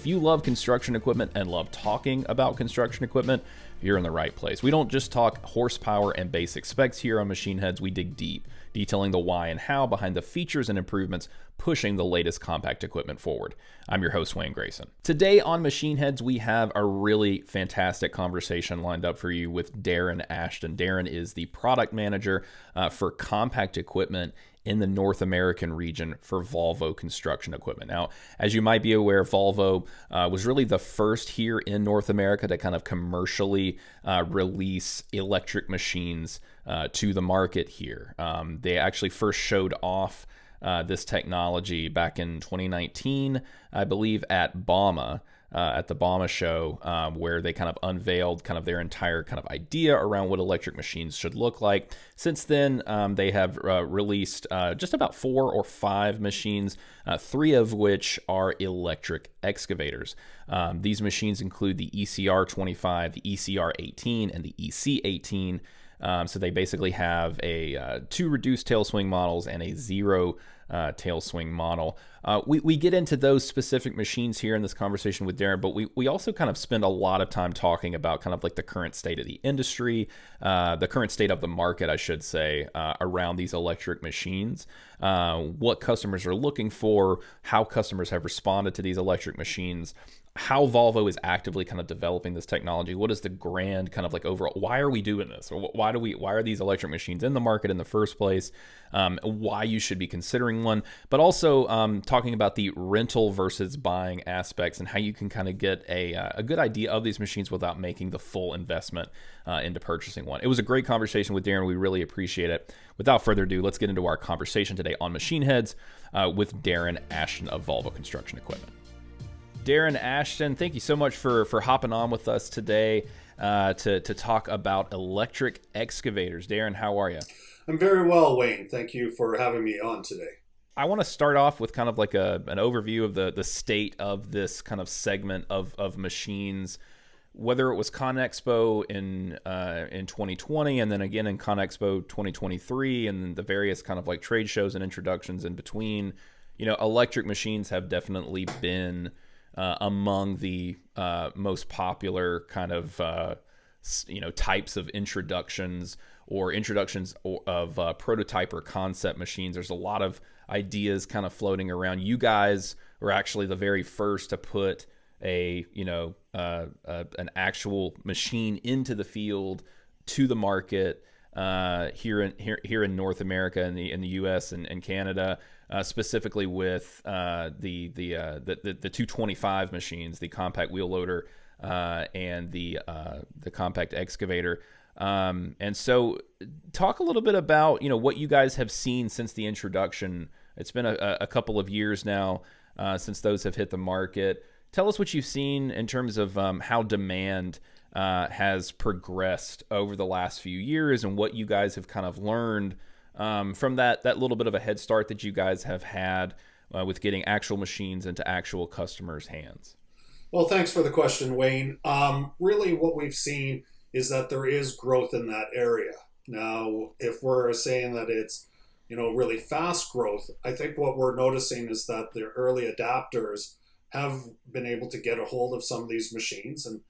If you love construction equipment and love talking about construction equipment, you're in the right place. We don't just talk horsepower and basic specs here on Machine Heads, we dig deep, detailing the why and how behind the features and improvements pushing the latest compact equipment forward. I'm your host, Wayne Grayson. Today on Machine Heads, we have a really fantastic conversation lined up for you with Darren Ashton. Darren is the product manager for compact equipment in the North American region for Volvo construction equipment. Now, as you might be aware, Volvo was really the first here in North America to kind of commercially release electric machines to the market here. They actually first showed off this technology back in 2019, I believe, at Bauma. At the Bauma show, where they kind of unveiled kind of their entire kind of idea around what electric machines should look like. Since then, they have released just about 4 or 5 machines, 3 of which are electric excavators. These machines include the ECR 25, the ECR 18, and the EC 18. So they basically have a 2 reduced tail swing models and a 0 tail swing model. We get into those specific machines here in this conversation with Darren, but we also kind of spend a lot of time talking about kind of like the current state of the industry, the current state of the market, I should say, around these electric machines, what customers are looking for, how customers have responded to these electric machines, how Volvo is actively kind of developing this technology. What is the grand kind of like overall, why are we doing this? Or why are these electric machines in the market in the first place? Why you should be considering one, but also talking about the rental versus buying aspects and how you can kind of get a good idea of these machines without making the full investment into purchasing one. It was a great conversation with Darren. We really appreciate it. Without further ado, let's get into our conversation today on Machine Heads with Darren Ashton of Volvo Construction Equipment. Darren Ashton, thank you so much for hopping on with us today to talk about electric excavators. Darren, how are you? I'm very well, Wayne. Thank you for having me on today. I want to start off with kind of like an overview of the state of this kind of segment of machines, whether it was ConExpo in 2020 and then again in ConExpo 2023 and the various kind of like trade shows and introductions in between. You know, electric machines have definitely been among the most popular kind of types of introductions of prototype or concept machines. There's a lot of ideas kind of floating around. You guys were actually the very first to put an actual machine into the field to the market here in North America and in the U.S. and Canada. Specifically with the 225 machines, the compact wheel loader and the compact excavator. And so talk a little bit about, what you guys have seen since the introduction. It's been a couple of years now since those have hit the market. Tell us what you've seen in terms of how demand has progressed over the last few years and what you guys have kind of learned from that little bit of a head start that you guys have had with getting actual machines into actual customers' hands. Well, thanks for the question, Wayne. Really what we've seen is that there is growth in that area. Now, if we're saying that it's, really fast growth, I think what we're noticing is that the early adapters have been able to get a hold of some of these machines. And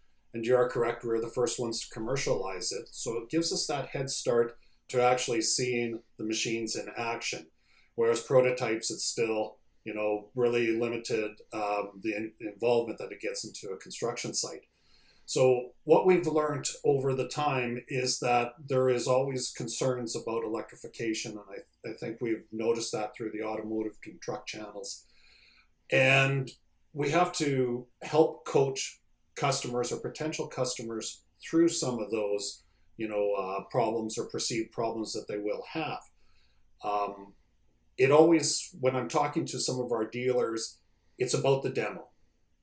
you are correct, we're the first ones to commercialize it. So it gives us that head start to actually seeing the machines in action. Whereas prototypes, it's still, really limited the involvement that it gets into a construction site. So what we've learned over the time is that there is always concerns about electrification. And I think we've noticed that through the automotive and truck channels. And we have to help coach customers or potential customers through some of those problems or perceived problems that they will have. It always, when I'm talking to some of our dealers, it's about the demo,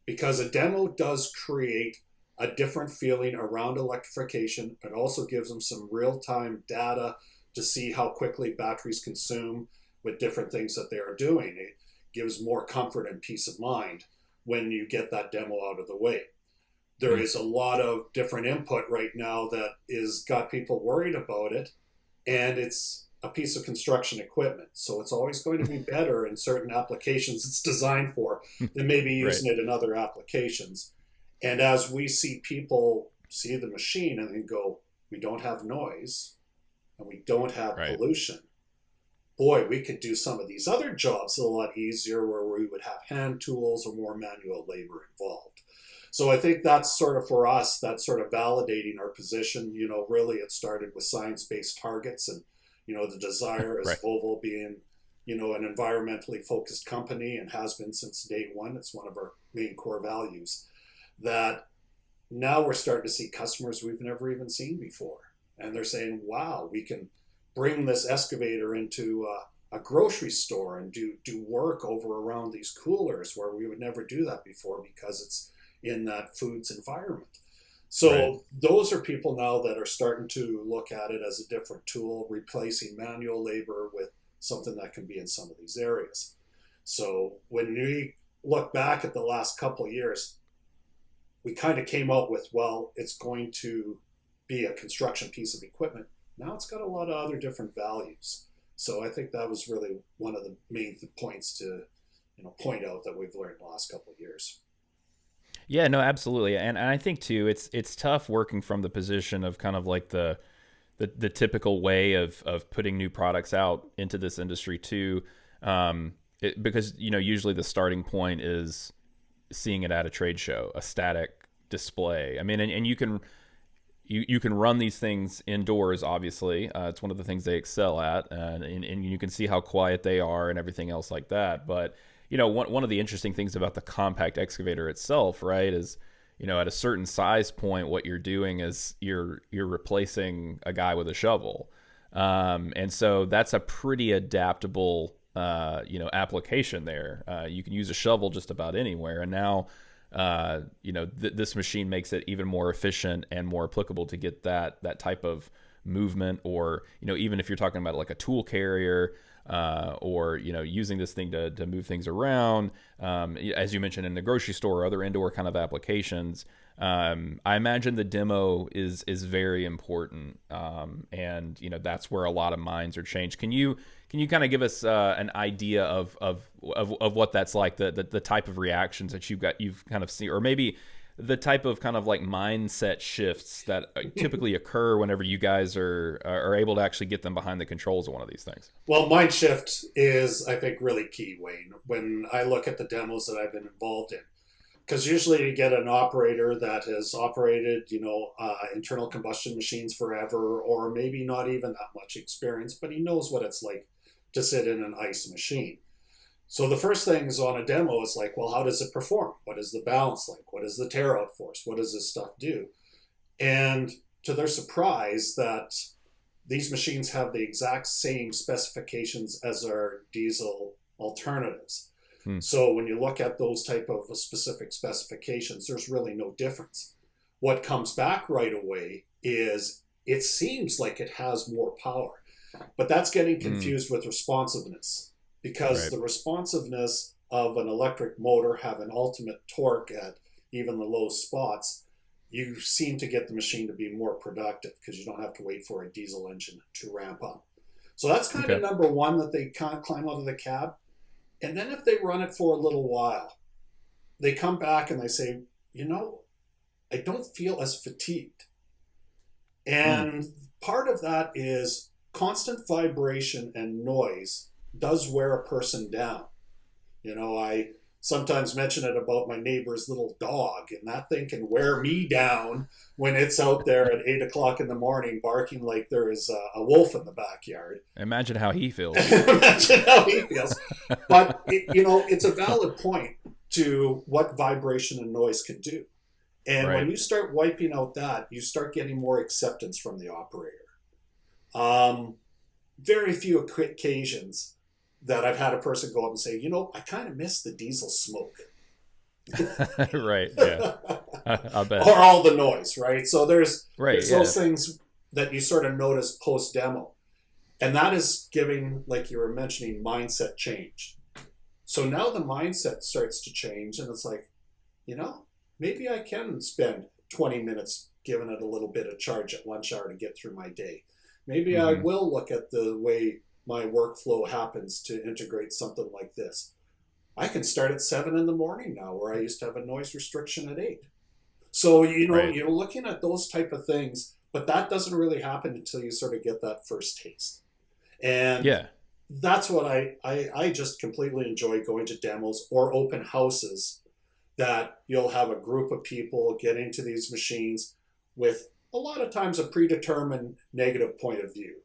because a demo does create a different feeling around electrification. It also gives them some real-time data to see how quickly batteries consume with different things that they are doing. It gives more comfort and peace of mind when you get that demo out of the way. There is a lot of different input right now that is got people worried about it, and it's a piece of construction equipment. So it's always going to be better in certain applications it's designed for than maybe Right. using it in other applications. And as we see people see the machine and then go, we don't have noise and we don't have Right. pollution. Boy, we could do some of these other jobs a lot easier where we would have hand tools or more manual labor involved. So I think that's sort of for us, that's sort of validating our position. You know, really it started with science-based targets and, you know, the desire as Right. Volvo being, you know, an environmentally focused company and has been since day one. It's one of our main core values that now we're starting to see customers we've never even seen before. And they're saying, wow, we can bring this excavator into a grocery store and do work over around these coolers where we would never do that before because it's in that foods environment. So Right. those are people now that are starting to look at it as a different tool, replacing manual labor with something that can be in some of these areas. So when we look back at the last couple of years, we kind of came out with, well, it's going to be a construction piece of equipment. Now it's got a lot of other different values. So I think that was really one of the main points to, you know, point out that we've learned the last couple of years. Yeah, no, absolutely. And I think too, it's tough working from the position of kind of like the typical way of putting new products out into this industry too, because you know usually the starting point is seeing it at a trade show, a static display. I mean, and you can run these things indoors. Obviously, it's one of the things they excel at, and you can see how quiet they are and everything else like that. But you know, one of the interesting things about the compact excavator itself, right, is you know at a certain size point, what you're doing is you're replacing a guy with a shovel, and so that's a pretty adaptable you know application there. You can use a shovel just about anywhere, and now you know this machine makes it even more efficient and more applicable to get that type of movement, or you know even if you're talking about like a tool carrier, or you know using this thing to move things around, as you mentioned in the grocery store or other indoor kind of applications. I imagine the demo is very important, and you know that's where a lot of minds are changed. Can you kind of give us an idea of what that's like, the type of reactions that you've kind of seen, or maybe the type of kind of like mindset shifts that typically occur whenever you guys are able to actually get them behind the controls of one of these things? Well, mind shift is, I think, really key, Wayne, when I look at the demos that I've been involved in. Because usually you get an operator that has operated, you know, internal combustion machines forever, or maybe not even that much experience, but he knows what it's like to sit in an ICE machine. So the first thing is on a demo is like, well, how does it perform? What is the balance like? What is the tear out force? What does this stuff do? And to their surprise, that these machines have the exact same specifications as our diesel alternatives. Hmm. So when you look at those type of specific specifications, there's really no difference. What comes back right away is it seems like it has more power, but that's getting confused with responsiveness, because Right. the responsiveness of an electric motor having ultimate torque at even the low spots, you seem to get the machine to be more productive because you don't have to wait for a diesel engine to ramp up. So that's kind of Okay. number one, that they can't climb out of the cab. And then if they run it for a little while, they come back and they say, you know, I don't feel as fatigued. Hmm. And part of that is constant vibration and noise does wear a person down. You know, I sometimes mention it about my neighbor's little dog, and that thing can wear me down when it's out there at 8 o'clock in the morning barking like there is a wolf in the backyard. Imagine how he feels. Imagine how he feels. But, you know, it's a valid point to what vibration and noise can do. And when Right. you start wiping out that, you start getting more acceptance from the operator. Very few occasions that I've had a person go up and say, you know, I kind of miss the diesel smoke. Right. Yeah. I bet. Or all the noise, right? So Right. there's Yeah. those things that you sort of notice post demo. And that is giving, like you were mentioning, mindset change. So now the mindset starts to change, and it's like, you know, maybe I can spend 20 minutes giving it a little bit of charge at lunch hour to get through my day. Maybe I Hmm. will look at the way my workflow happens to integrate something like this. I can start at 7 in the morning now, where I used to have a noise restriction at 8. So, Right. you're looking at those type of things, but that doesn't really happen until you sort of get that first taste. And Yeah. that's what I just completely enjoy, going to demos or open houses, that you'll have a group of people get into these machines with a lot of times a predetermined negative point of view.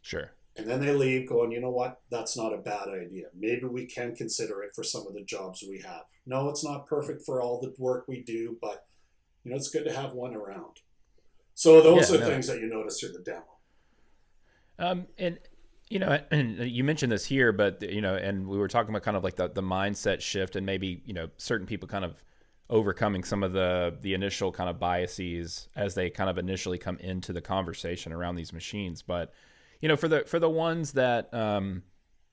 Sure. And then they leave going, you know what? That's not a bad idea. Maybe we can consider it for some of the jobs we have. No, it's not perfect for all the work we do, but it's good to have one around. So those Yeah. are No. things that you notice through the demo. And and you mentioned this here, but and we were talking about kind of like the mindset shift, and maybe certain people kind of overcoming some of the initial kind of biases as they kind of initially come into the conversation around these machines. But for the ones that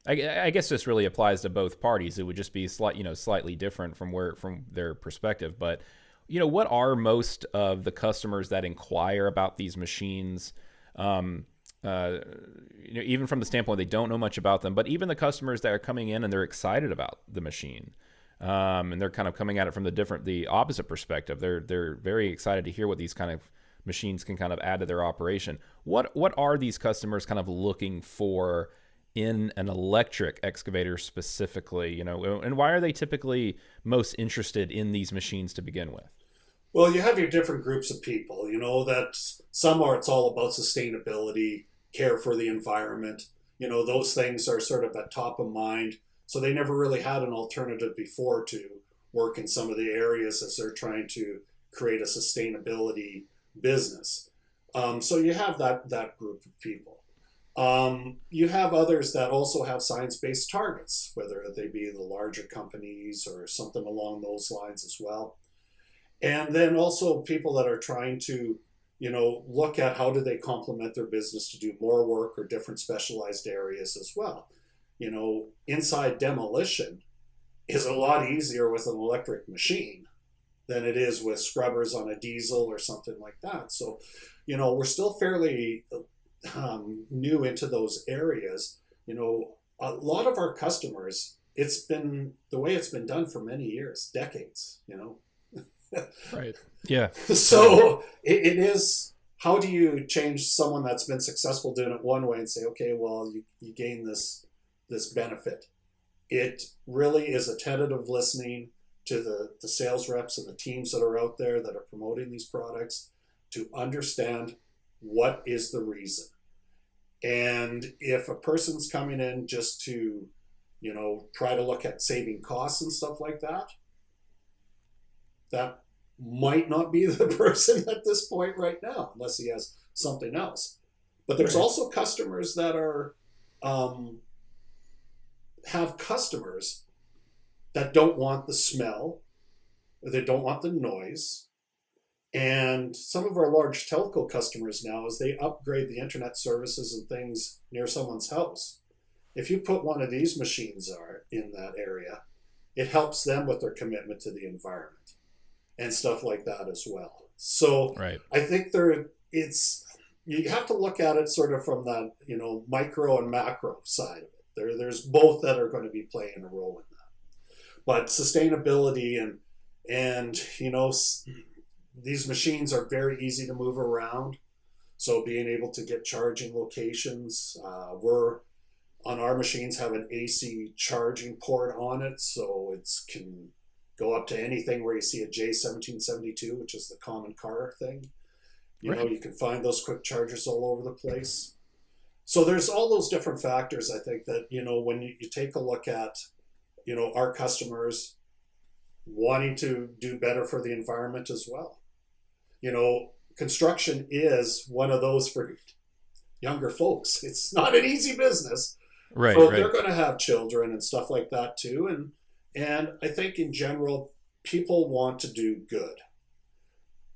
I guess this really applies to both parties. It would just be slightly different from their perspective. But what are most of the customers that inquire about these machines? Um, Even from the standpoint they don't know much about them, but even the customers that are coming in and they're excited about the machine, and they're kind of coming at it from the opposite perspective. They're very excited to hear what these kind of machines can kind of add to their operation. What are these customers kind of looking for in an electric excavator specifically? And why are they typically most interested in these machines to begin with? Well, you have your different groups of people, that some are, it's all about sustainability, care for the environment. Those things are sort of at top of mind. So they never really had an alternative before to work in some of the areas as they're trying to create a sustainability business. So you have that group of people. You have others that also have science-based targets, whether they be the larger companies or something along those lines as well. And then also people that are trying to look at how do they complement their business to do more work or different specialized areas as well. Inside demolition is a lot easier with an electric machine than it is with scrubbers on a diesel or something like that. So we're still fairly new into those areas. A lot of our customers, it's been the way it's been done for many years, decades. Right. Yeah. Totally. So it is, how do you change someone that's been successful doing it one way and say, okay, well, you gain this benefit? It really is a tentative listening to the sales reps and the teams that are out there that are promoting these products, to understand what is the reason. And if a person's coming in just to try to look at saving costs and stuff like that, that might not be the person at this point right now, unless he has something else. But there's Right. also customers that are have customers that don't want the smell, they don't want the noise. And some of our large telco customers now, as they upgrade the internet services and things near someone's house, if you put one of these machines are in that area, it helps them with their commitment to the environment and stuff like that as well. So Right. I think you have to look at it sort of from that micro and macro side of it. There's both that are going to be playing a role in that. But sustainability and these machines are very easy to move around. So being able to get charging locations, we're on our machines have an AC charging port on it, so it can go up to anything where you see a J1772, which is the common car thing. Right. You can find those quick chargers all over the place. So there's all those different factors, I think, that, when you take a look at, our customers wanting to do better for the environment as well. Construction is one of those for younger folks. It's not an easy business. Right. So they're Right. going to have children and stuff like that too. And I think in general, people want to do good.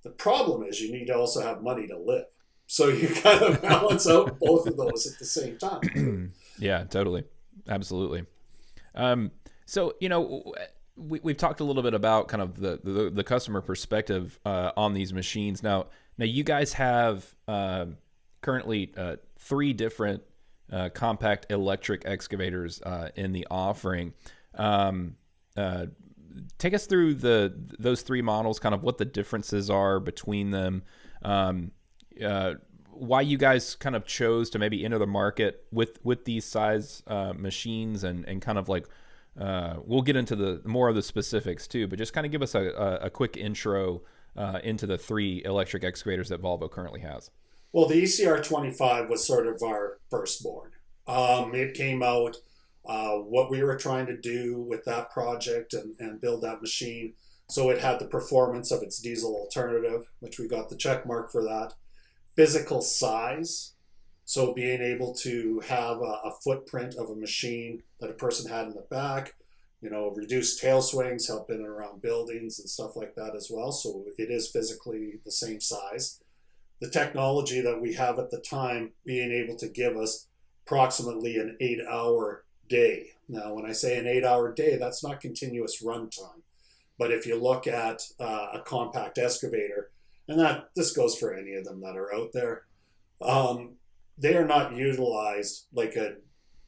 The problem is you need to also have money to live. So you kind of balance out both of those at the same time. Yeah, totally. Absolutely. So, we've talked a little bit about kind of the customer perspective on these machines. Now you guys have currently 3 different compact electric excavators in the offering. Uh, Take us through those 3 models, kind of what the differences are between them, um, why you guys kind of chose to maybe enter the market with these size machines, and kind of like we'll get into the more of the specifics too, but just kind of give us a quick intro into the 3 electric excavators that Volvo currently has. Well, the ECR 25 was sort of our firstborn. It came out. What we were trying to do with that project and build that machine. So it had the performance of its diesel alternative, which we got the check mark for that. Physical size. So being able to have a footprint of a machine that a person had in the back, reduced tail swings, help in and around buildings and stuff like that as well. So it is physically the same size. The technology that we have at the time being able to give us approximately an 8-hour day. Now, when I say an 8-hour day, that's not continuous runtime. But if you look at a compact excavator, and this goes for any of them that are out there, they are not utilized like a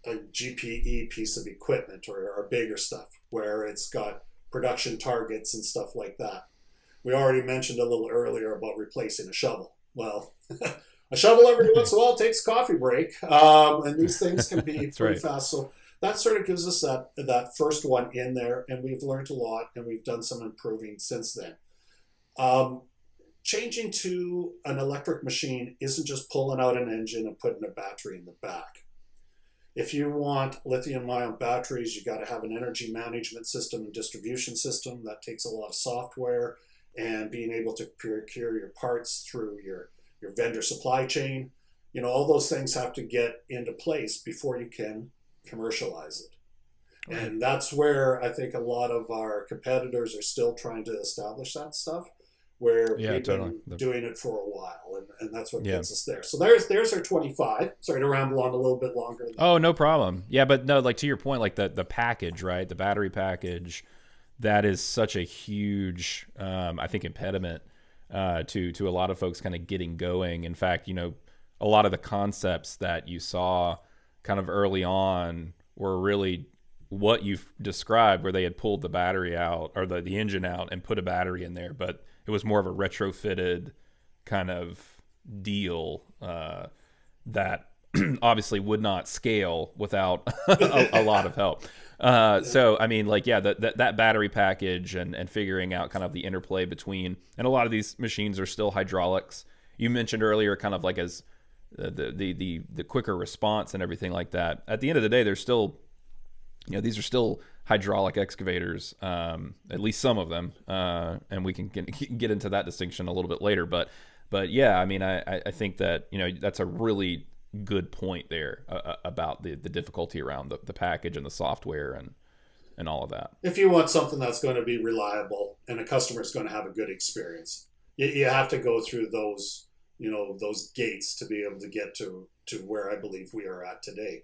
GPE piece of equipment or bigger stuff where it's got production targets and stuff like that. We already mentioned a little earlier about replacing a shovel. Well, a shovel every once in a while takes a coffee break, and these things can be pretty fast. So that sort of gives us that first one in there, and we've learned a lot, and we've done some improving since then. Changing to an electric machine isn't just pulling out an engine and putting a battery in the back. If you want lithium-ion batteries, you got to have an energy management system and distribution system. That takes a lot of software and being able to procure your parts through your vendor supply chain. All those things have to get into place before you can commercialize it. Right. And that's where I think a lot of our competitors are still trying to establish that stuff, where we've been doing it for a while, and that's what gets us there. So there's our 25. Sorry to ramble on a little bit longer. Oh, no problem. Yeah, but no, like to your point, like the package, right? The battery package, that is such a huge, I think, impediment to a lot of folks kind of getting going. In fact, a lot of the concepts that you saw kind of early on were really what you've described, where they had pulled the battery out or the engine out and put a battery in there, but it was more of a retrofitted kind of deal that obviously would not scale without a lot of help. So, I mean, like, yeah, that battery package and figuring out kind of the interplay between, and a lot of these machines are still hydraulics. You mentioned earlier kind of like as the quicker response and everything like that. At the end of the day, they're still, these are still hydraulic excavators, at least some of them, and we can get into that distinction a little bit later. But yeah, I mean, I think that that's a really good point there about the difficulty around the package and the software and all of that. If you want something that's going to be reliable and a customer is going to have a good experience, you have to go through those gates to be able to get to where I believe we are at today.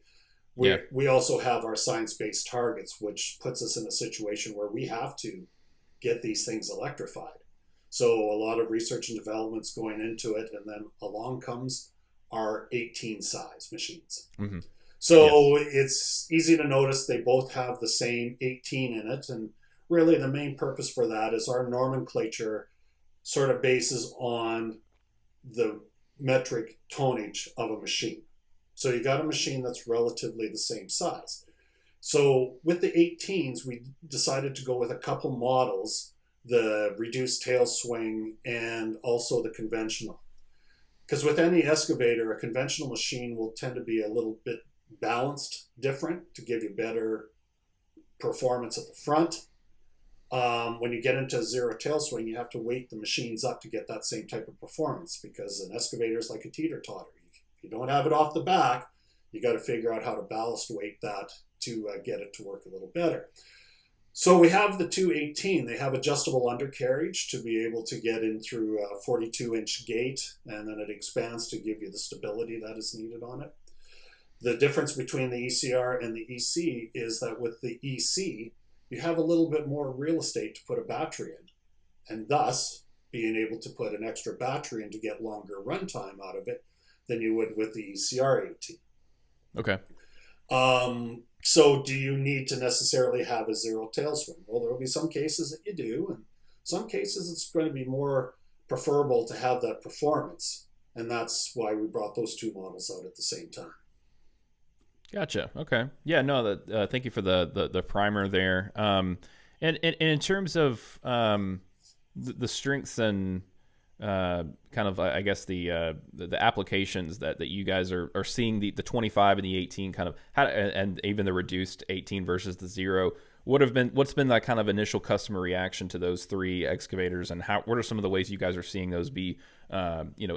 We also have our science-based targets, which puts us in a situation where we have to get these things electrified. So a lot of research and development's going into it, and then along comes our 18 size machines. Mm-hmm. So it's easy to notice they both have the same 18 in it, and really the main purpose for that is our nomenclature sort of bases on the metric tonnage of a machine. So you got a machine that's relatively the same size. So with the 18s, we decided to go with a couple models, the reduced tail swing and also the conventional. Because with any excavator, a conventional machine will tend to be a little bit balanced different to give you better performance at the front. When you get into zero tail swing, you have to weight the machines up to get that same type of performance, because an excavator is like a teeter-totter. If you don't have it off the back, you got to figure out how to ballast weight that to get it to work a little better. So we have the 218. They have adjustable undercarriage to be able to get in through a 42-inch gate, and then it expands to give you the stability that is needed on it. The difference between the ECR and the EC is that with the EC, you have a little bit more real estate to put a battery in, and thus being able to put an extra battery in to get longer runtime out of it than you would with the ECR 18. Okay. So do you need to necessarily have a zero tail swing? Well, there will be some cases that you do, and some cases it's going to be more preferable to have that performance. And that's why we brought those two models out at the same time. Gotcha. Okay. Yeah. No. Thank you for the primer there. And in terms of the strengths and kind of I guess the applications that you guys are seeing, the 25 and the 18 kind of and even the reduced 18 versus the 0, what's been that kind of initial customer reaction to those three excavators, and what are some of the ways you guys are seeing those be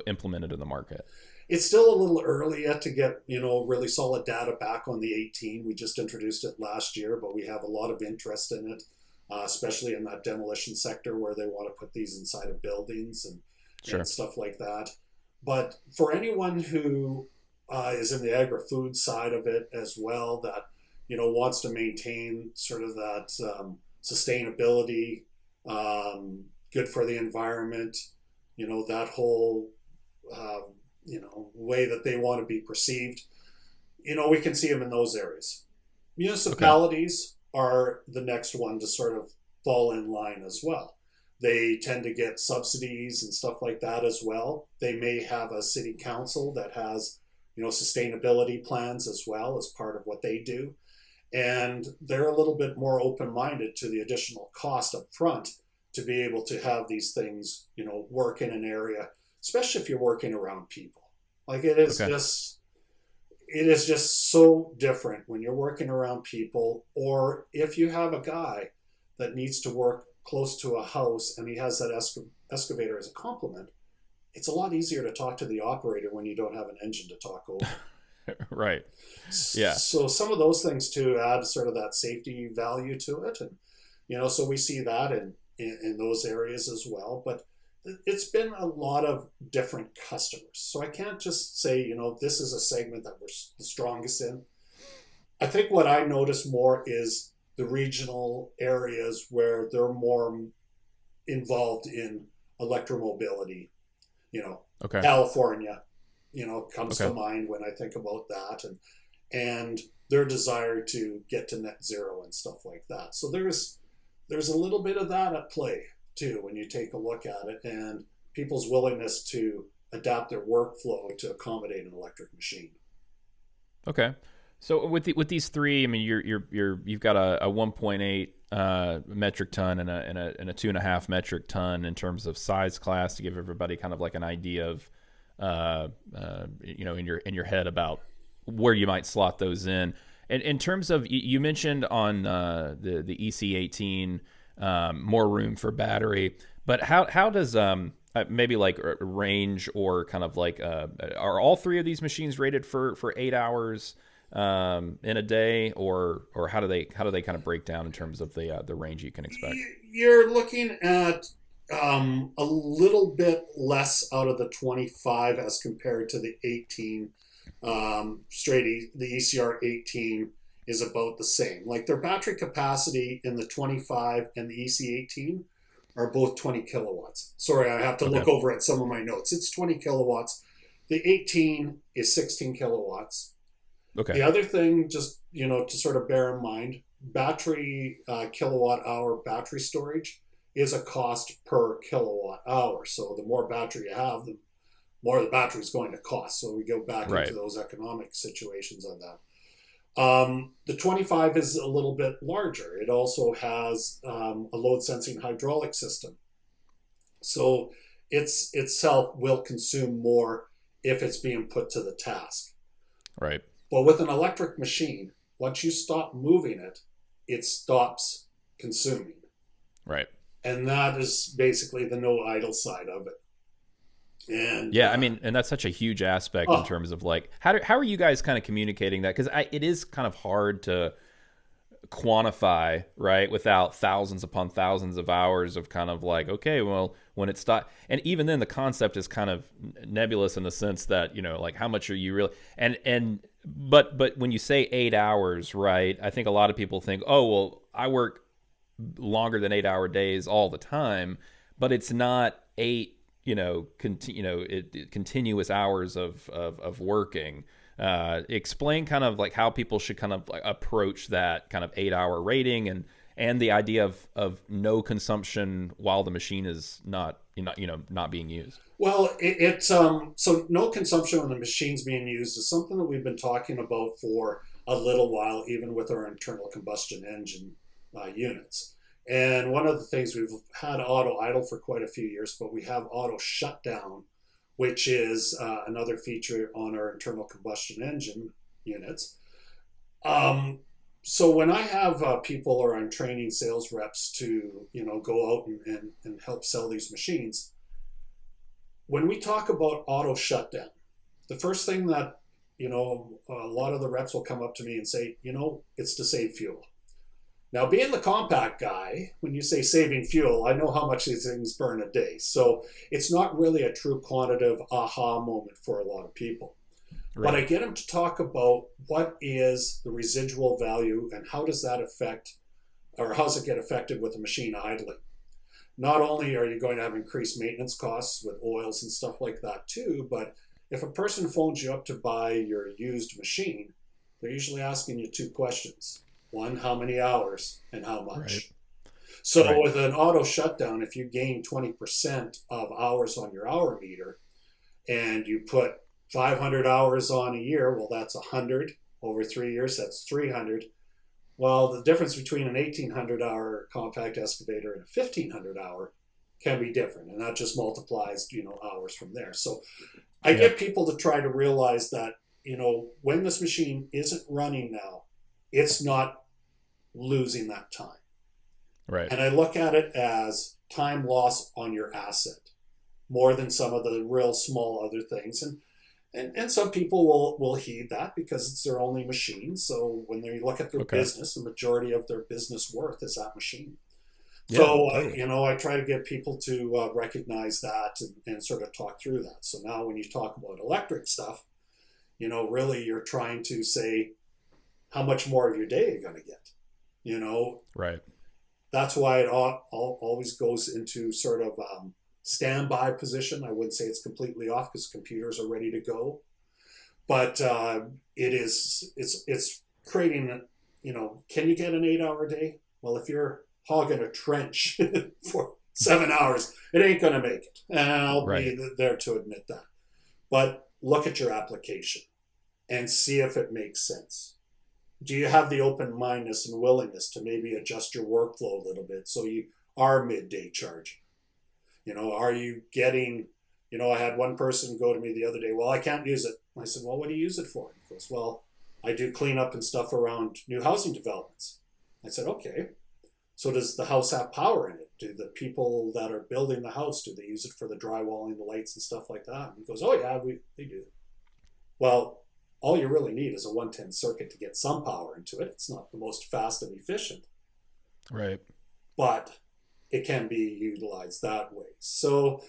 implemented in the market? It's still a little early yet to get, really solid data back on the 18. We just introduced it last year, but we have a lot of interest in it, especially in that demolition sector where they want to put these inside of buildings and stuff like that. But for anyone who is in the agri-food side of it as well, that, wants to maintain sort of that sustainability, good for the environment, that whole way that they want to be perceived, we can see them in those areas. Municipalities are the next one to sort of fall in line as well. They tend to get subsidies and stuff like that as well. They may have a city council that has, sustainability plans as well as part of what they do. And they're a little bit more open-minded to the additional cost up front to be able to have these things, work in an area, especially if you're working around people. Like it is just so different when you're working around people, or if you have a guy that needs to work close to a house and he has that excavator as a complement, it's a lot easier to talk to the operator when you don't have an engine to talk over. Right. Yeah. So some of those things too add sort of that safety value to it. And, so we see that in those areas as well. But it's been a lot of different customers. So I can't just say, this is a segment that we're the strongest in. I think what I notice more is the regional areas where they're more involved in electromobility. California, comes to mind when I think about that, and their desire to get to net zero and stuff like that. So there's a little bit of that at play too when you take a look at it, and people's willingness to adapt their workflow to accommodate an electric machine. Okay. So with these three, I mean, you've got a 1.8 metric ton and a 2.5 metric ton in terms of size class, to give everybody kind of like an idea of in your head about where you might slot those in. And in terms of, you mentioned on the EC18 more room for battery, but how does maybe like range, or kind of like are all three of these machines rated for 8 hours in a day, or how do they kind of break down in terms of the range you can expect? You're looking at a little bit less out of the 25 as compared to the 18. The ECR 18 is about the same. Like their battery capacity in the 25 and the EC18 are both 20 kilowatts. Sorry, I have to look over at some of my notes. It's 20 kilowatts. The 18 is 16 kilowatts. Okay. The other thing, just, to sort of bear in mind, battery kilowatt hour battery storage is a cost per kilowatt hour. So the more battery you have, the more the battery is going to cost. So we go back into those economic situations on that. The 25 is a little bit larger. It also has a load sensing hydraulic system. So itself will consume more if it's being put to the task. Right. But with an electric machine, once you stop moving it, it stops consuming. Right. And that is basically the no idle side of it. And yeah, I mean, and that's such a huge aspect in terms of like, how are you guys kind of communicating that? Because it is kind of hard to quantify, right, without thousands upon thousands of hours of kind of like, okay, well, when it stops, and even then the concept is kind of nebulous in the sense that, like how much are you really, but when you say 8 hours, right, I think a lot of people think, oh, well, I work longer than 8 hour days all the time, but it's not 8 continuous hours of working. Explain kind of like how people should kind of like approach that kind of 8 hour rating, and the idea of no consumption while the machine is not being used. Well, so no consumption when the machine's being used is something that we've been talking about for a little while, even with our internal combustion engine units. And one of the things, we've had auto idle for quite a few years, but we have auto shutdown, which is another feature on our internal combustion engine units. So when I have people, or I'm training sales reps to go out and help sell these machines, when we talk about auto shutdown, the first thing that a lot of the reps will come up to me and say, it's to save fuel. Now, being the compact guy, when you say saving fuel, I know how much these things burn a day. So it's not really a true quantitative aha moment for a lot of people. Right. But I get them to talk about what is the residual value and how does that affect, or how does it get affected with the machine idling? Not only are you going to have increased maintenance costs with oils and stuff like that too, but if a person phones you up to buy your used machine, they're usually asking you two questions. One, how many hours and how much? Right. So right. With an auto shutdown, if you gain 20% of hours on your hour meter and you put 500 hours on a year, well, that's 100 over 3 years, that's 300. Well, the difference between an 1,800 hour compact excavator and a 1,500 hour can be different. And that just multiplies, hours from there. So I get people to try to realize that, when this machine isn't running now, it's not losing that time. Right. And I look at it as time loss on your asset more than some of the real small other things. And some people will heed that because it's their only machine. So when they look at their business, the majority of their business worth is that machine. Yeah, so, totally. I try to get people to recognize that and sort of talk through that. So now when you talk about electric stuff, really you're trying to say, how much more of your day are you going to get? Right. That's why it always goes into sort of standby position. I wouldn't say it's completely off because computers are ready to go, but it's creating, can you get an 8 hour day? Well, if you're hogging a trench for 7 hours, it ain't going to make it. And I'll be there to admit that. But look at your application and see if it makes sense. Do you have the open-mindedness and willingness to maybe adjust your workflow a little bit so you are midday charging? Are you getting, I had one person go to me the other day, well, I can't use it. I said, well, what do you use it for? He goes, well, I do cleanup and stuff around new housing developments. I said, okay. So does the house have power in it? Do the people that are building the house, do they use it for the drywalling, the lights and stuff like that? And he goes, oh yeah, they do. Well, all you really need is a 110 circuit to get some power into it. It's not the most fast and efficient. Right. But it can be utilized that way. So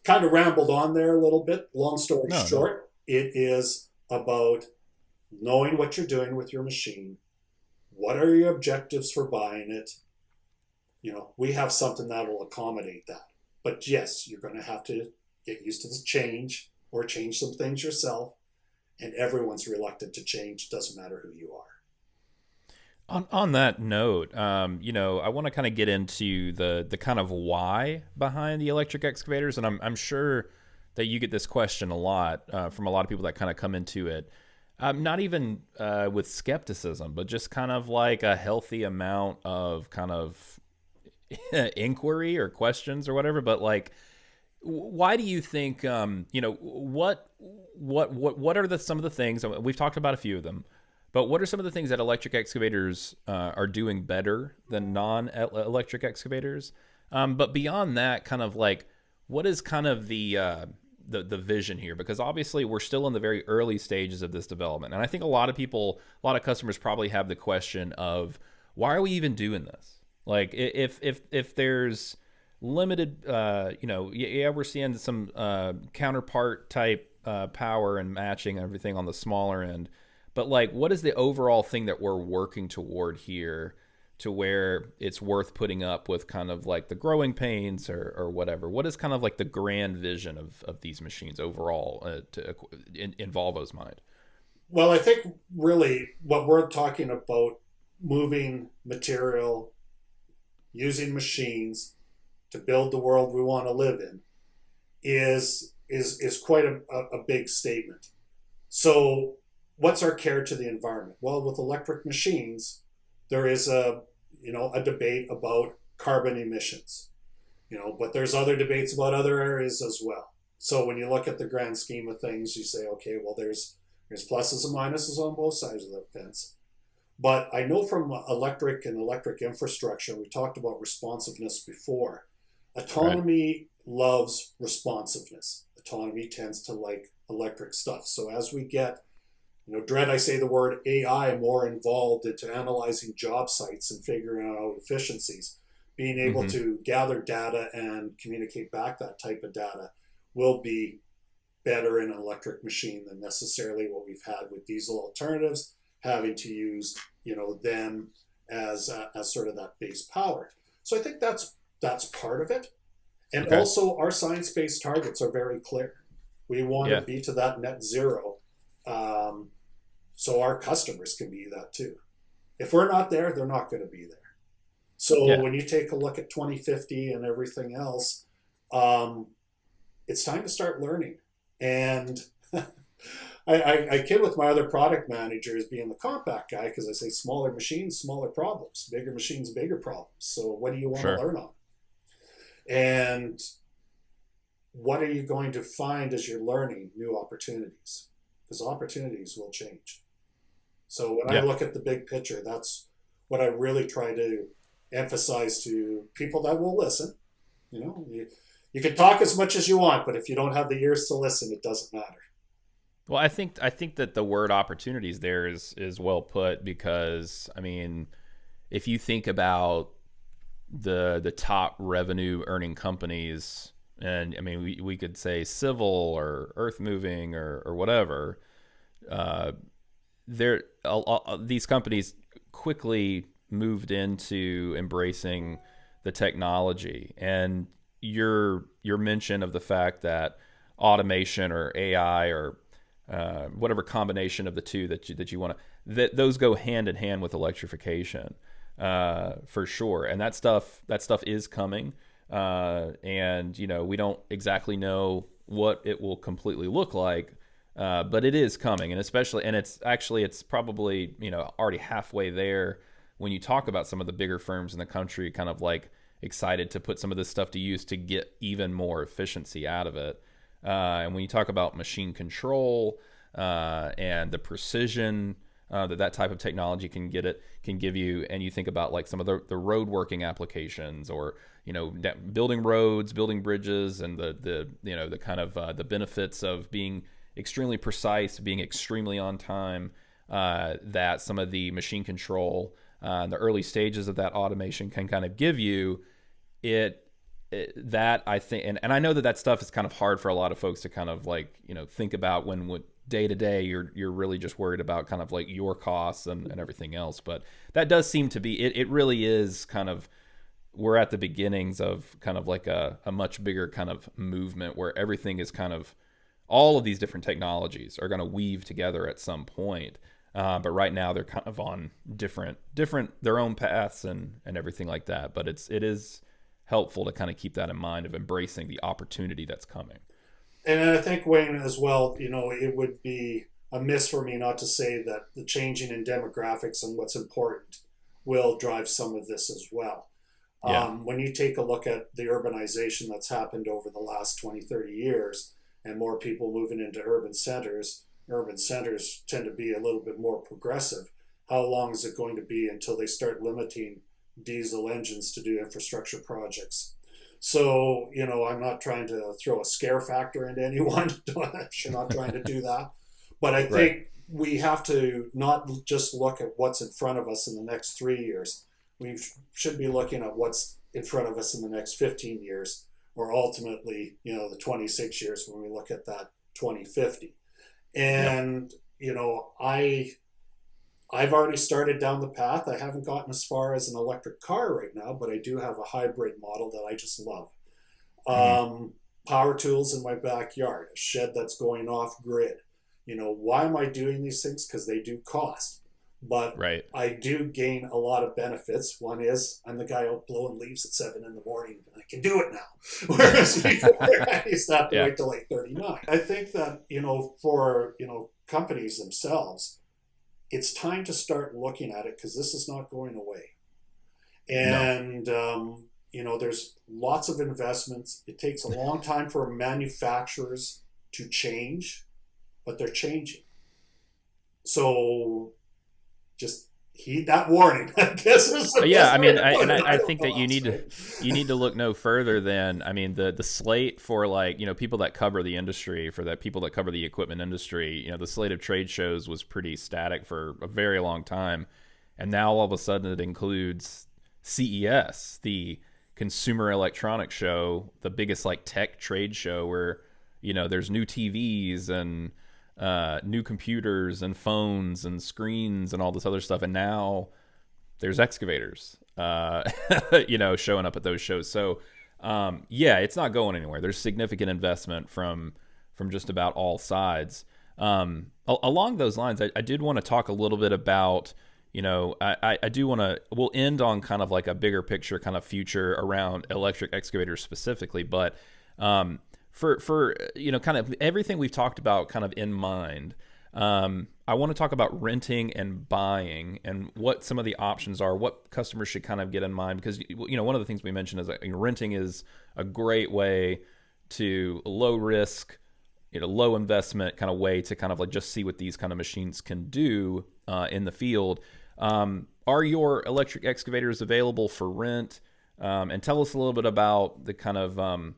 kind of rambled on there a little bit. Long story short, it is about knowing what you're doing with your machine. What are your objectives for buying it? We have something that will accommodate that. But yes, you're going to have to get used to the change or change some things yourself. And everyone's reluctant to change. Doesn't matter who you are. On that note, I want to kind of get into the kind of why behind the electric excavators, and I'm sure that you get this question a lot from a lot of people that kind of come into it, not even with skepticism, but just kind of like a healthy amount of kind of inquiry or questions or whatever. But like, why do you think? What are some of the things we've talked about? A few of them. But what are some of the things that electric excavators are doing better than non-electric excavators? But beyond that, kind of like, what is kind of the vision here? Because obviously we're still in the very early stages of this development. And I think a lot of customers probably have the question of, why are we even doing this? Like, if there's limited, we're seeing some counterpart type power and matching and everything on the smaller end. But like, what is the overall thing that we're working toward here to where it's worth putting up with kind of like the growing pains or whatever? What is kind of like the grand vision of these machines overall in Volvo's mind? Well, I think really what we're talking about, moving material, using machines to build the world we want to live in, is quite a big statement. So, what's our care to the environment? Well, with electric machines, there is a debate about carbon emissions, but there's other debates about other areas as well. So when you look at the grand scheme of things, you say, okay, well, there's pluses and minuses on both sides of the fence. But I know from electric and electric infrastructure, we talked about responsiveness before. Right. Autonomy loves responsiveness. Autonomy tends to like electric stuff. So as we get, dread I say the word AI, more involved into analyzing job sites and figuring out efficiencies, being able Mm-hmm. to gather data and communicate back that type of data will be better in an electric machine than necessarily what we've had with diesel alternatives, having to use them as sort of that base power. So I think that's part of it. And Okay. also, our science-based targets are very clear. We want to Yeah. be to that net zero, um, so our customers can be that too. If we're not there, they're not going to be there. So Yeah. when you take a look at 2050 and everything else, um, it's time to start learning. And I kid with my other product managers being the compact guy because I say smaller machines, smaller problems, bigger machines, bigger problems. So what do you want to Sure. learn on? And what are you going to find as you're learning new opportunities? Because opportunities will change. So when I Yeah. look at the big picture, that's what I really try to emphasize to people that will listen. You can talk as much as you want, but if you don't have the ears to listen, it doesn't matter. Well, I think that the word opportunities there is well put because I mean, if you think about the top revenue earning companies, and I mean we could say civil or earth moving or whatever, uh, these companies quickly moved into embracing the technology, and your mention of the fact that automation or AI or whatever combination of the two that you want to, that those go hand in hand with electrification, for sure. And that stuff is coming, and we don't exactly know what it will completely look like, but it is coming, and especially, and it's probably already halfway there when you talk about some of the bigger firms in the country, kind of like excited to put some of this stuff to use to get even more efficiency out of it. And when you talk about machine control, and the precision that type of technology can give you, and you think about like some of the road working applications, or building roads, building bridges, and the kind of the benefits of being extremely precise, being extremely on time, that some of the machine control, the early stages of that automation can kind of give you. That I think, and I know that stuff is kind of hard for a lot of folks to kind of like think about when day to day you're really just worried about kind of like your costs and everything else. But that does seem to be it really is kind of, we're at the beginnings of kind of like a much bigger kind of movement where everything is kind of, all of these different technologies are going to weave together at some point. But right now they're kind of on different their own paths and everything like that. But it is helpful to kind of keep that in mind of embracing the opportunity that's coming. And I think, Wayne, as well, it would be amiss for me not to say that the changing in demographics and what's important will drive some of this as well. Yeah. When you take a look at the urbanization that's happened over the last 20, 30 years, and more people moving into urban centers tend to be a little bit more progressive. How long is it going to be until they start limiting diesel engines to do infrastructure projects? So, I'm not trying to throw a scare factor into anyone. I'm not trying to do that. But I Right. think we have to not just look at what's in front of us in the next 3 years. We should be looking at what's in front of us in the next 15 years, or ultimately, the 26 years when we look at that 2050. Yep. And, I've already started down the path. I haven't gotten as far as an electric car right now, but I do have a hybrid model that I just love. Hmm. Power tools in my backyard, a shed that's going off grid. Why am I doing these things? Because they do cost. But Right. I do gain a lot of benefits. One is I'm the guy out blowing leaves at 7 in the morning, and I can do it now. Whereas before I used to have to Yeah. wait till 8:39. I think that, for, companies themselves, it's time to start looking at it because this is not going away. No. And, there's lots of investments. It takes a long time for manufacturers to change, but they're changing. So just heed that warning. I guess is the Yeah, best I way mean, to put it. I I don't think that know else, right? you need to look no further than, I mean, the slate for, like, people that cover the industry, for that people that cover the equipment industry. The slate of trade shows was pretty static for a very long time, and now all of a sudden it includes CES, the Consumer Electronics Show, the biggest like tech trade show where there's new TVs and new computers and phones and screens and all this other stuff, and now there's excavators, showing up at those shows. So, yeah, it's not going anywhere. There's significant investment from just about all sides. Along those lines, I did want to talk a little bit about, I do want to. We'll end on kind of like a bigger picture, kind of future around electric excavators specifically, but for kind of everything we've talked about, kind of in mind. I want to talk about renting and buying and what some of the options are, what customers should kind of get in mind, because one of the things we mentioned is that renting is a great way to low risk, low investment kind of way to kind of like just see what these kind of machines can do in the field. Are your electric excavators available for rent? And tell us a little bit about the kind of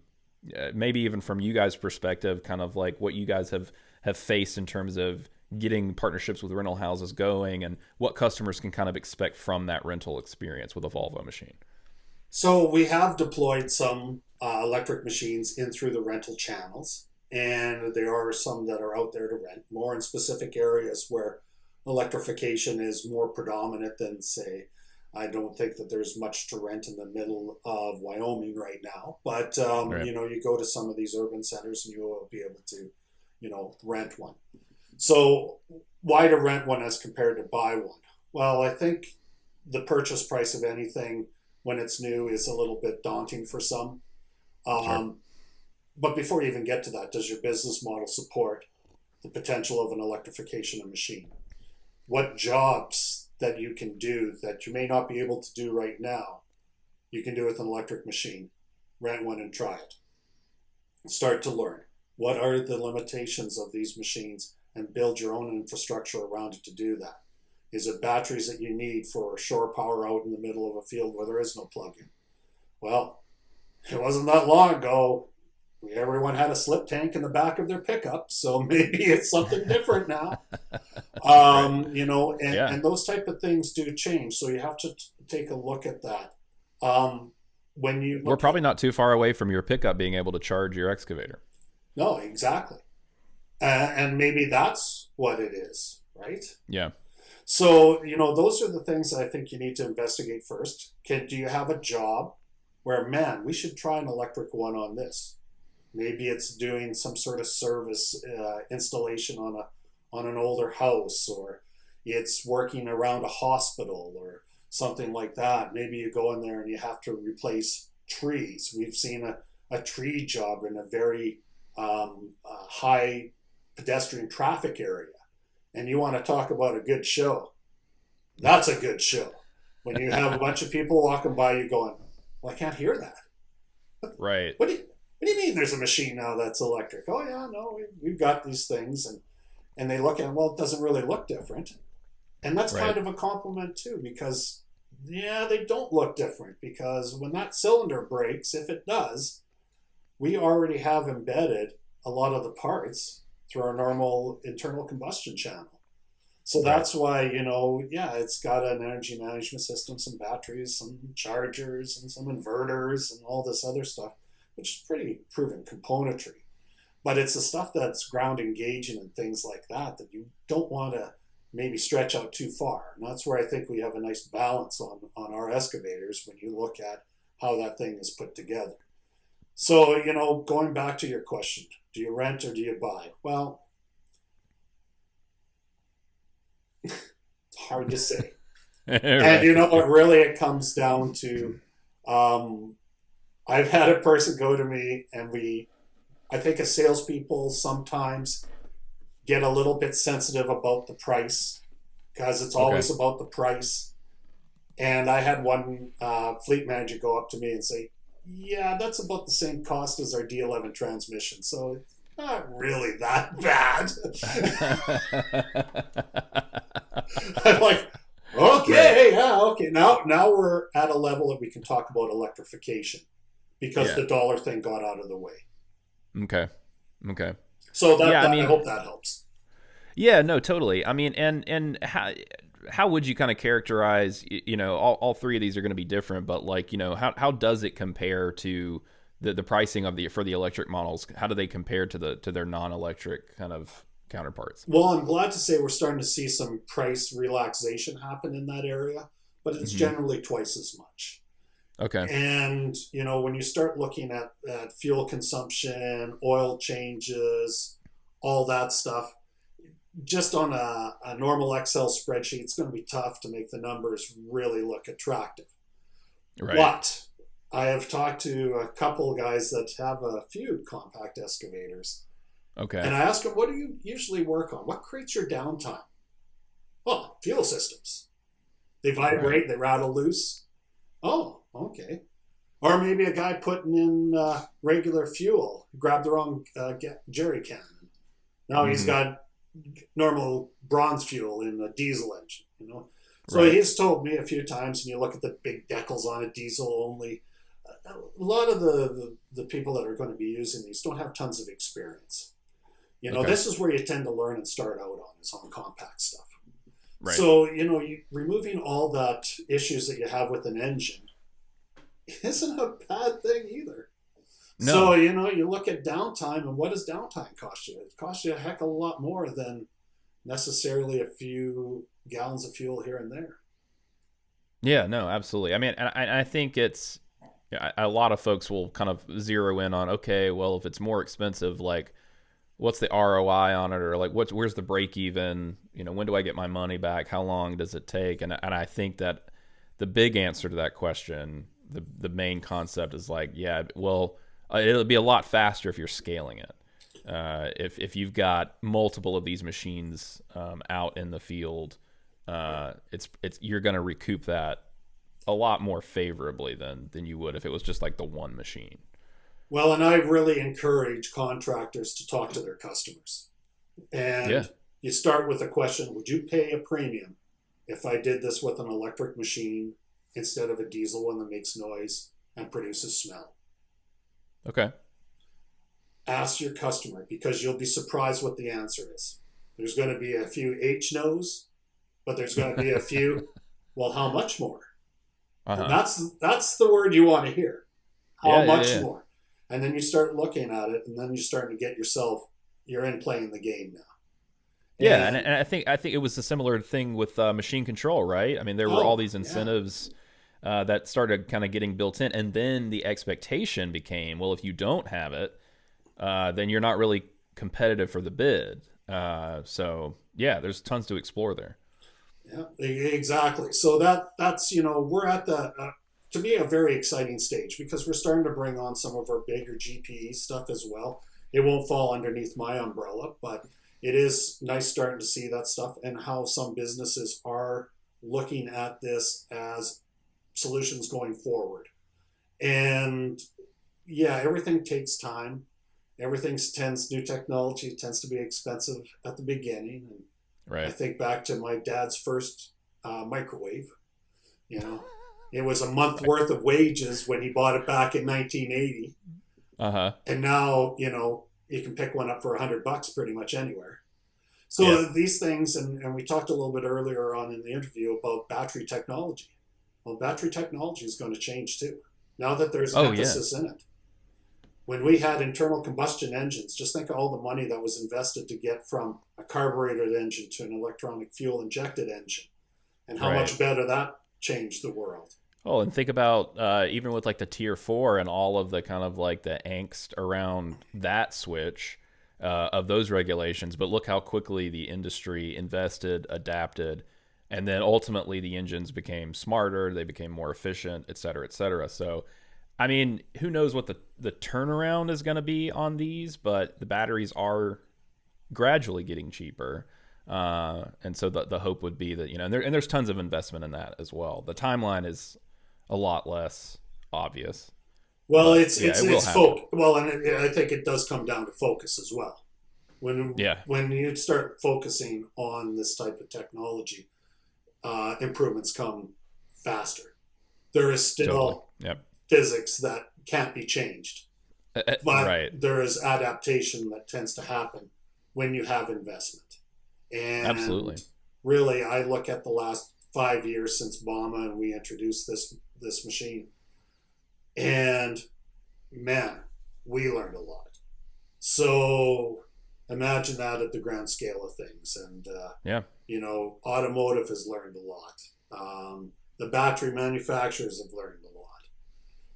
maybe even from you guys' perspective, kind of like what you guys have faced in terms of getting partnerships with rental houses going, and what customers can kind of expect from that rental experience with a Volvo machine. So we have deployed some electric machines in through the rental channels, and there are some that are out there to rent, more in specific areas where electrification is more predominant than, say, I don't think that there's much to rent in the middle of Wyoming right now. But, Right. you go to some of these urban centers and you will be able to, rent one. So why to rent one as compared to buy one? Well, I think the purchase price of anything when it's new is a little bit daunting for some. Sure. Um, but before you even get to that, does your business model support the potential of an electrification of machine? What jobs that you can do that you may not be able to do right now, you can do with an electric machine. Rent one and try it. Start to learn. What are the limitations of these machines and build your own infrastructure around it to do that? Is it batteries that you need for shore power out in the middle of a field where there is no plug-in? Well, it wasn't that long ago. Everyone had a slip tank in the back of their pickup, so maybe it's something different now. Right. Yeah. And those type of things do change, so you have to take a look at that. When you We're look probably at not too far away from your pickup being able to charge your excavator. no, exactly, and maybe that's what it is, right? Yeah. So those are the things that I think you need to investigate first. Do you have a job where, man, we should try an electric one on this? Maybe it's doing some sort of service installation on an older house, or it's working around a hospital or something like that. Maybe you go in there and you have to replace trees. We've seen a tree job in a very high pedestrian traffic area, and you want to talk about a good show. That's a good show. When you have a bunch of people walking by you going, well, I can't hear that. Right. What do you, what do you mean there's a machine now that's electric? Oh, yeah, no, we've got these things. And they look at it, well, it doesn't really look different. And that's Right. kind of a compliment, too, because, yeah, they don't look different. Because when that cylinder breaks, if it does, we already have embedded a lot of the parts through our normal internal combustion channel. So Right. that's why, yeah, it's got an energy management system, some batteries, some chargers, and some inverters, and all this other stuff, which is pretty proven componentry. But it's the stuff that's ground engaging and things like that that you don't want to maybe stretch out too far. And that's where I think we have a nice balance on our excavators when you look at how that thing is put together. So, going back to your question, do you rent or do you buy? Well, it's hard to say. And what really it comes down to, I've had a person go to me, and I think as salespeople sometimes get a little bit sensitive about the price because it's always about the price. And I had one fleet manager go up to me and say, yeah, that's about the same cost as our D11 transmission. So it's not really that bad. I'm like, okay, yeah, okay. Now we're at a level that we can talk about electrification because the dollar thing got out of the way. Okay. So I hope that helps. Yeah, no, totally. I mean, and how would you kind of characterize, all three of these are going to be different, but like, how does it compare to the pricing for the electric models? How do they compare to their non-electric kind of counterparts? Well, I'm glad to say we're starting to see some price relaxation happen in that area, but it's generally twice as much. Okay. And, when you start looking at fuel consumption, oil changes, all that stuff, just on a normal Excel spreadsheet, it's going to be tough to make the numbers really look attractive. Right. But I have talked to a couple of guys that have a few compact excavators. Okay. And I asked them, what do you usually work on? What creates your downtime? Well, fuel systems. They vibrate, they rattle loose. Oh, okay. Or maybe a guy putting in regular fuel, grabbed the wrong jerry can. Now he's got normal bronze fuel in a diesel engine, So he's told me a few times, and you look at the big decals on a diesel only, a lot of the people that are going to be using these don't have tons of experience. This is where you tend to learn and start out on, is on compact stuff. Right. So, removing all that issues that you have with an engine isn't a bad thing either. No. So, you look at downtime, and what does downtime cost you? It costs you a heck of a lot more than necessarily a few gallons of fuel here and there. Yeah, no, absolutely. I mean, I think it's, a lot of folks will kind of zero in on, okay, well, if it's more expensive, like, what's the ROI on it? Or like, where's the break even? When do I get my money back? How long does it take? And I think that the big answer to that question, the main concept is like, yeah, well, it'll be a lot faster if you're scaling it. If you've got multiple of these machines out in the field, you're going to recoup that a lot more favorably than you would if it was just like the one machine. Well, and I really encourage contractors to talk to their customers. And you start with a question, would you pay a premium if I did this with an electric machine instead of a diesel one that makes noise and produces smell? Okay. Ask your customer, because you'll be surprised what the answer is. There's going to be a few H no's, but there's going to be a few, well, how much more? And that's the word you want to hear. How much more? And then you start looking at it, and then you're starting to get yourself, you're in playing the game now. Yeah, and I think it was a similar thing with machine control, right? I mean, there were all these incentives that started kind of getting built in, and then the expectation became, well, if you don't have it, then you're not really competitive for the bid. So yeah, there's tons to explore there. Yeah, exactly. So that's we're at the to me a very exciting stage, because we're starting to bring on some of our bigger GPE stuff as well. It won't fall underneath my umbrella, but it is nice starting to see that stuff and how some businesses are looking at this as solutions going forward. And yeah, everything takes time. New technology tends to be expensive at the beginning. And right. I think back to my dad's first microwave. It was a month worth of wages when he bought it back in 1980. And now, you can pick one up for $100 pretty much anywhere. So these things, and we talked a little bit earlier on in the interview about battery technology. Well, battery technology is going to change too, now that there's emphasis in it. When we had internal combustion engines, just think of all the money that was invested to get from a carbureted engine to an electronic fuel injected engine, and how Right. much better that changed the world. Oh, and think about even with like the tier 4 and all of the kind of like the angst around that switch of those regulations. But look how quickly the industry invested, adapted, and then ultimately the engines became smarter, they became more efficient, et cetera, et cetera. So, I mean, who knows what the turnaround is going to be on these, but the batteries are gradually getting cheaper. And so the hope would be that, and there's tons of investment in that as well. The timeline is a lot less obvious, Well, but it's yeah, it's it will it's happen. well, and I think it does come down to focus as well. When Yeah, when you start focusing on this type of technology, improvements come faster. There is totally. still Yep. physics that can't be changed, but Right. there is adaptation that tends to happen when you have investment. Absolutely. And really, I look at the last 5 years since Bama and we introduced this machine, and man, we learned a lot. So imagine that at the grand scale of things, and Yeah. automotive has learned a lot. The battery manufacturers have learned a lot.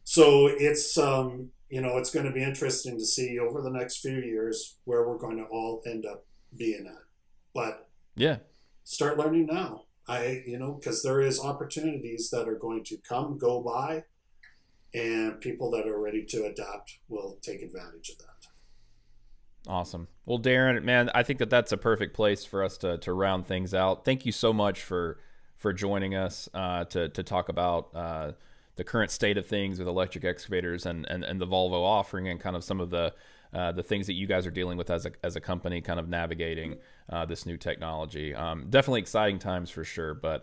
So it's going to be interesting to see over the next few years where we're going to all end up being at. But Yeah. start learning now. Because there is opportunities that are going to go by, and people that are ready to adapt will take advantage of that. Awesome. Well, Darren, man, I think that's a perfect place for us to round things out. Thank you so much for joining us to talk about the current state of things with electric excavators and the Volvo offering, and kind of some of the things that you guys are dealing with as a company, kind of navigating this new technology. Definitely exciting times for sure. But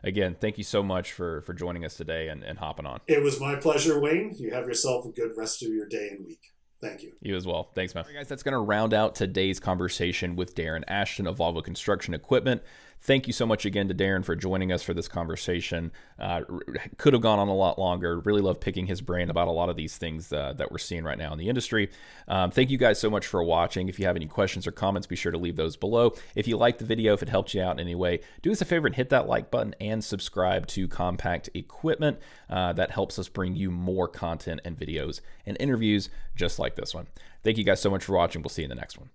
again, thank you so much for joining us today and hopping on. It was my pleasure, Wayne. You have yourself a good rest of your day and week. Thank you. You as well. Thanks, man. All right, guys, that's going to round out today's conversation with Darren Ashton of Volvo Construction Equipment. Thank you so much again to Darren for joining us for this conversation. Could have gone on a lot longer. Really love picking his brain about a lot of these things that we're seeing right now in the industry. Thank you guys so much for watching. If you have any questions or comments, be sure to leave those below. If you liked the video, if it helped you out in any way, do us a favor and hit that like button and subscribe to Compact Equipment. That helps us bring you more content and videos and interviews just like this one. Thank you guys so much for watching. We'll see you in the next one.